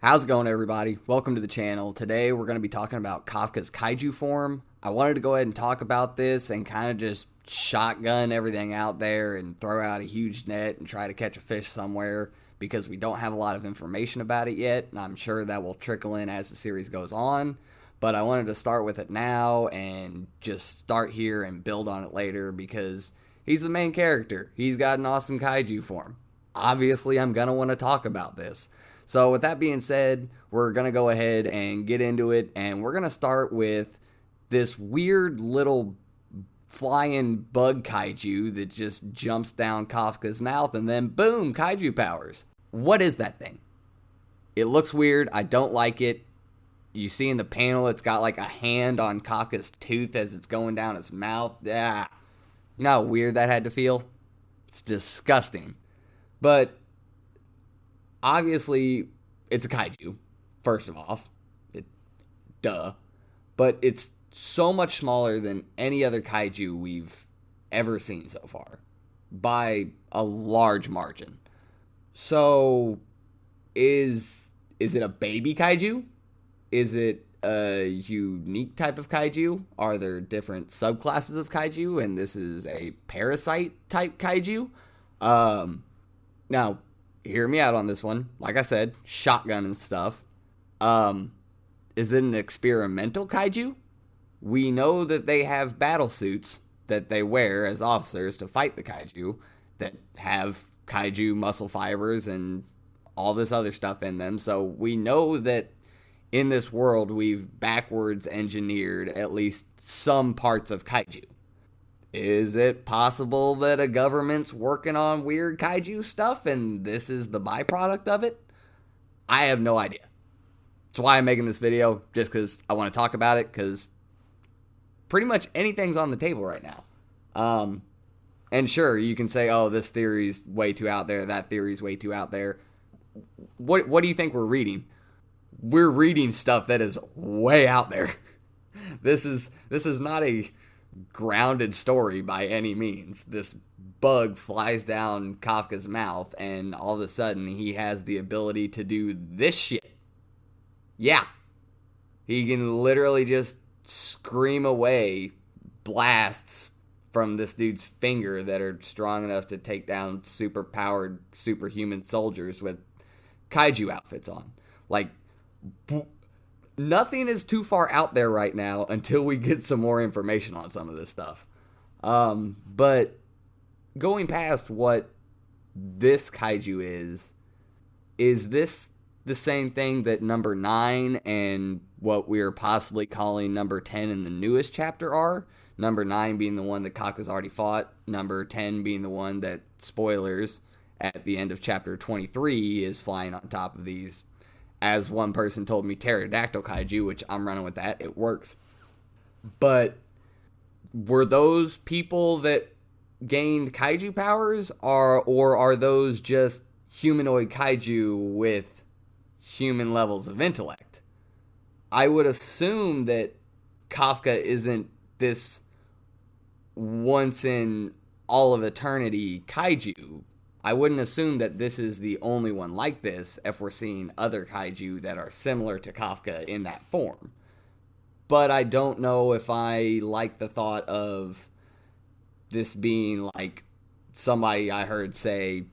How's it going, everybody? Welcome to the channel. Today we're going to be talking about Kafka's Kaiju form. I wanted to go ahead and talk about this and kind of just shotgun everything out there and throw out a huge net and try to catch a fish somewhere because we don't have a lot of information about it yet, and I'm sure that will trickle in as the series goes on. But I wanted to start with it now and just start here and build on it later because he's the main character. He's got an awesome Kaiju form. Obviously, I'm going to want to talk about this. So with that being said, we're going to go ahead and get into it, and we're going to start with this weird little flying bug kaiju that just jumps down Kafka's mouth, and then boom, kaiju powers. What is that thing? It looks weird. I don't like it. You see in the panel, it's got like a hand on Kafka's tooth as it's going down his mouth. Yeah. You know how weird that had to feel? It's disgusting. But obviously, it's a kaiju, first of all. Duh. But it's so much smaller than any other kaiju we've ever seen so far. By a large margin. So, is it a baby kaiju? Is it a unique type of kaiju? Are there different subclasses of kaiju? And this is a parasite type kaiju? Now, hear me out on this one. Like I said, shotgun and stuff. Is it an experimental kaiju? We know that they have battle suits that they wear as officers to fight the kaiju that have kaiju muscle fibers and all this other stuff in them. So we know that in this world we've backwards engineered at least some parts of kaiju. Is it possible that a government's working on weird kaiju stuff and this is the byproduct of it? I have no idea. That's why I'm making this video, just because I want to talk about it, because pretty much anything's on the table right now. And sure, you can say, oh, this theory's way too out there, that theory's way too out there. What do you think we're reading? We're reading stuff that is way out there. This is not a grounded story by any means. This bug flies down Kafka's mouth and all of a sudden he has the ability to do this shit. Yeah. He can literally just scream away blasts from this dude's finger that are strong enough to take down super-powered, superhuman soldiers with kaiju outfits on. Like, nothing is too far out there right now until we get some more information on some of this stuff. But going past what this kaiju is this the same thing that number 9 and what we're possibly calling number 10 in the newest chapter are? Number 9 being the one that Kafka's already fought. Number 10 being the one that, spoilers, at the end of chapter 23 is flying on top of these. As one person told me, pterodactyl kaiju, which I'm running with that. It works. But were those people that gained kaiju powers, or are those just humanoid kaiju with human levels of intellect? I would assume that Kafka isn't this once in all of eternity kaiju. I wouldn't assume that this is the only one like this if we're seeing other kaiju that are similar to Kafka in that form. But I don't know if I like the thought of this being like somebody I heard say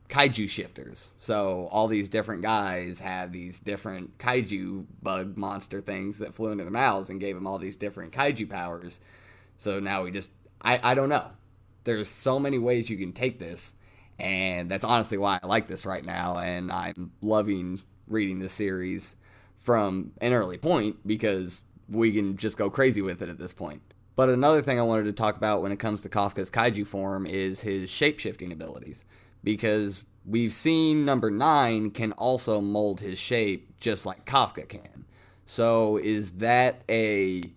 kaiju shifters. So all these different guys have these different kaiju bug monster things that flew into their mouths and gave them all these different kaiju powers. So now I don't know. There's so many ways you can take this. And that's honestly why I like this right now, and I'm loving reading this series from an early point because we can just go crazy with it at this point. But another thing I wanted to talk about when it comes to Kafka's kaiju form is his shape-shifting abilities, because we've seen number 9 can also mold his shape just like Kafka can. So is that a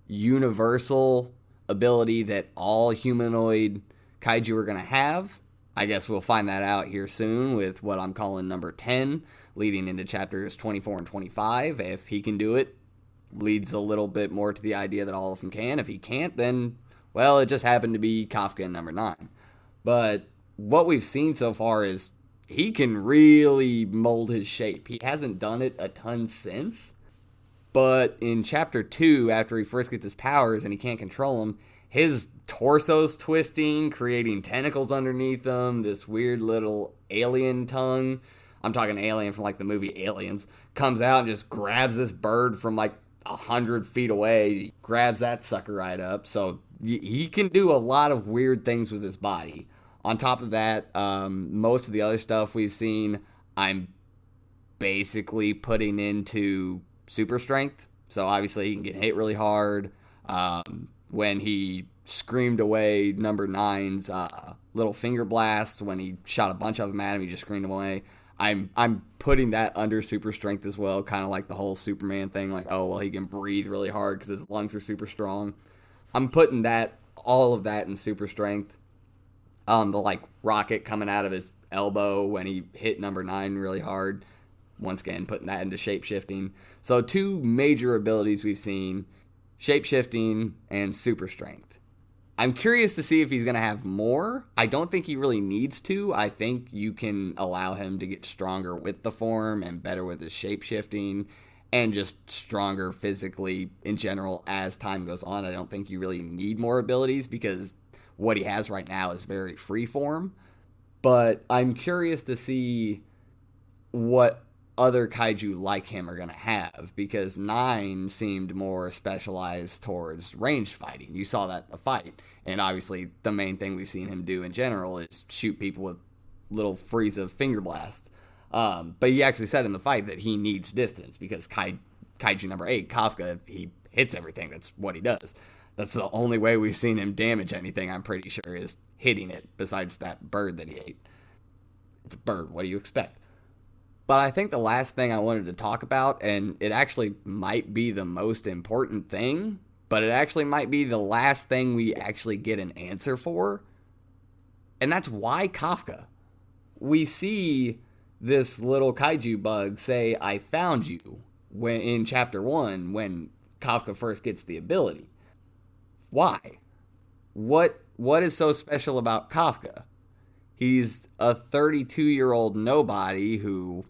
universal ability that all humanoid kaiju are going to have? I guess we'll find that out here soon with what I'm calling number 10, leading into chapters 24 and 25. If he can do it, leads a little bit more to the idea that all of them can. If he can't, then, well, it just happened to be Kafka in number 9. But what we've seen so far is he can really mold his shape. He hasn't done it a ton since, but in chapter 2, after he first gets his powers and he can't control them, his torso's twisting, creating tentacles underneath him, this weird little alien tongue. I'm talking alien from like the movie Aliens. Comes out and just grabs this bird from like 100 feet away. He grabs that sucker right up. So he can do a lot of weird things with his body. On top of that, most of the other stuff we've seen, I'm basically putting into super strength. So obviously he can get hit really hard. When he screamed away number 9's little finger blast, when he shot a bunch of them at him, he just screamed away. I'm putting that under super strength as well, kind of like the whole Superman thing, like, oh, well, he can breathe really hard because his lungs are super strong. I'm putting all of that in super strength. The like rocket coming out of his elbow when he hit number 9 really hard. Once again, putting that into shape-shifting. So 2 major abilities we've seen, shape-shifting and super strength. I'm curious to see if he's going to have more. I don't think he really needs to. I think you can allow him to get stronger with the form and better with his shape-shifting and just stronger physically in general as time goes on. I don't think you really need more abilities because what he has right now is very free form. But I'm curious to see what other kaiju like him are going to have, because 9 seemed more specialized towards ranged fighting. You saw that in a fight, and obviously the main thing we've seen him do in general is shoot people with little Frieza finger blasts. But he actually said in the fight that he needs distance because kaiju number 8, Kafka, he hits everything. That's what he does. That's the only way we've seen him damage anything, I'm pretty sure, is hitting it, besides that bird that he ate. It's a bird. What do you expect? But I think the last thing I wanted to talk about, and it actually might be the most important thing, but it actually might be the last thing we actually get an answer for, and that's why Kafka. We see this little kaiju bug say, I found you, when in chapter 1, when Kafka first gets the ability. Why? What is so special about Kafka? He's a 32-year-old nobody who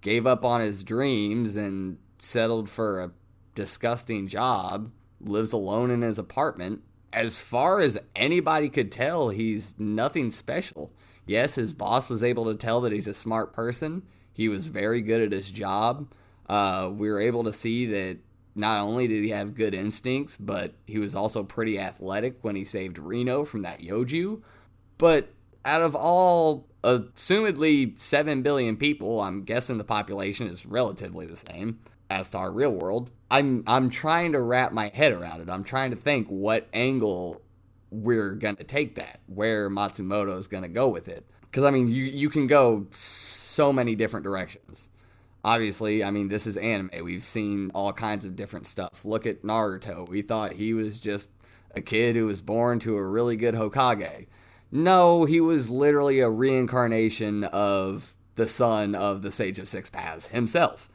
gave up on his dreams and settled for a disgusting job, lives alone in his apartment. As far as anybody could tell, he's nothing special. Yes, his boss was able to tell that he's a smart person. He was very good at his job. We were able to see that not only did he have good instincts, but he was also pretty athletic when he saved Reno from that Yoju. But out of all, assumedly 7 billion people, I'm guessing the population is relatively the same as to our real world. I'm trying to wrap my head around it. I'm trying to think what angle we're going to take that, where Matsumoto is going to go with it. Because, I mean, you can go so many different directions. Obviously, I mean, this is anime. We've seen all kinds of different stuff. Look at Naruto. We thought he was just a kid who was born to a really good Hokage. No, he was literally a reincarnation of the son of the Sage of Six Paths himself.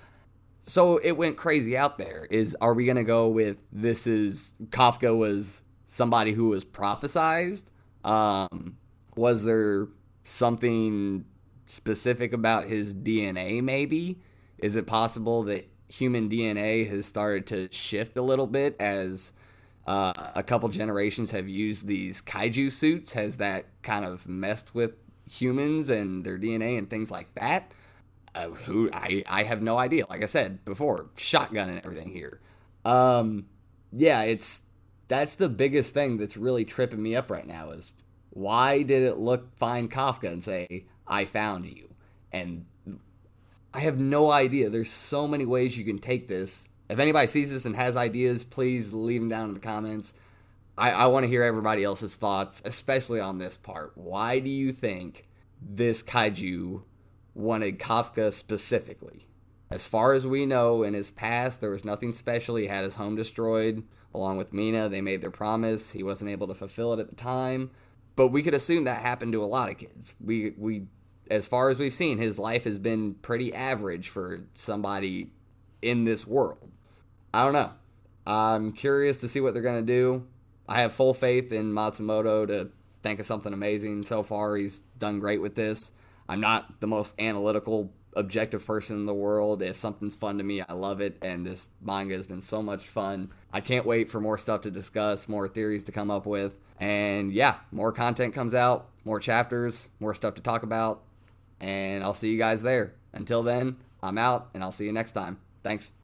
So it went crazy out there. Are we going to go with Kafka was somebody who was prophesized? Was there something specific about his DNA maybe? Is it possible that human DNA has started to shift a little bit as a couple generations have used these kaiju suits? Has that kind of messed with humans and their DNA and things like that? I have no idea. Like I said before, shotgun and everything here. Yeah, that's the biggest thing that's really tripping me up right now is why did it find Kafka and say, I found you? And I have no idea. There's so many ways you can take this. If anybody sees this and has ideas, please leave them down in the comments. I want to hear everybody else's thoughts, especially on this part. Why do you think this kaiju wanted Kafka specifically? As far as we know, in his past, there was nothing special. He had his home destroyed, along with Mina. They made their promise. He wasn't able to fulfill it at the time. But we could assume that happened to a lot of kids. We as far as we've seen, his life has been pretty average for somebody in this world. I don't know. I'm curious to see what they're going to do. I have full faith in Matsumoto to think of something amazing. So far, he's done great with this. I'm not the most analytical, objective person in the world. If something's fun to me, I love it, and this manga has been so much fun. I can't wait for more stuff to discuss, more theories to come up with, and yeah, more content comes out, more chapters, more stuff to talk about, and I'll see you guys there. Until then, I'm out, and I'll see you next time. Thanks.